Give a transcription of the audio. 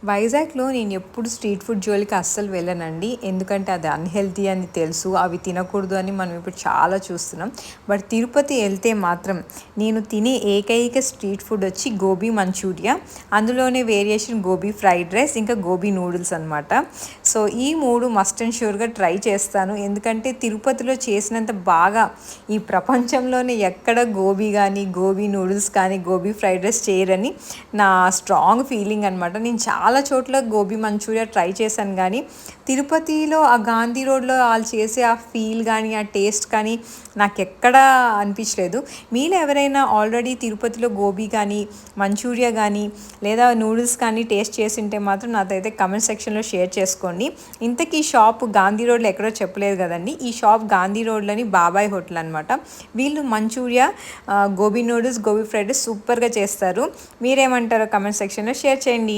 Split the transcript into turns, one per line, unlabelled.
వైజాగ్‌లో నేనెప్పుడు street food జోలికి అస్సలు వెళ్ళనండి. ఎందుకంటే అది అన్‌హెల్తీ అని తెలుసు. అవి తినకూడదు అని మనం ఇప్పుడు చాలా చూస్తున్నాం. బట్ తిరుపతి ఎళ్తే మాత్రం నేను తినే ఏకైక స్ట్రీట్ ఫుడ్ వచ్చి గోబీ మంచూరియా. అందులోనే వేరియేషన్ గోబీ ఫ్రైడ్ రైస్, ఇంకా గోబీ నూడిల్స్ అనమాట. సో ఈ 3 మస్ట్ అండ్ ష్యూర్‌గా ట్రై చేస్తాను. ఎందుకంటే తిరుపతిలో చేసినంత బాగా ఈ ప్రపంచంలోనే ఎక్కడ గోబీ గానీ, గోబీ నూడిల్స్ కానీ, గోబీ ఫ్రైడ్ రైస్ చేయరని నా స్ట్రాంగ్ ఫీలింగ్ అనమాట. నేను చాలా చోట్ల గోబీ మంచూరియా ట్రై చేశాను కానీ తిరుపతిలో ఆ గాంధీ రోడ్లో వాళ్ళు చేసే ఆ ఫీల్ కానీ ఆ టేస్ట్ కానీ నాకెక్కడా అనిపించలేదు. మీలో ఎవరైనా ఆల్రెడీ తిరుపతిలో గోబీ కానీ మంచూరియా కానీ లేదా నూడిల్స్ కానీ టేస్ట్ చేసి ఉంటే మాత్రం నాతో అయితే కమెంట్ సెక్షన్లో షేర్ చేసుకోండి. ఇంతకీ ఈ షాప్ గాంధీ రోడ్లో ఎక్కడో చెప్పలేదు కదండి. ఈ షాప్ గాంధీ రోడ్లోని బాబాయ్ హోటల్ అనమాట. వీళ్ళు Manchuria, gobi noodles, gobi fried rice సూపర్గా చేస్తారు. మీరేమంటారో కమెంట్ సెక్షన్లో షేర్ చేయండి.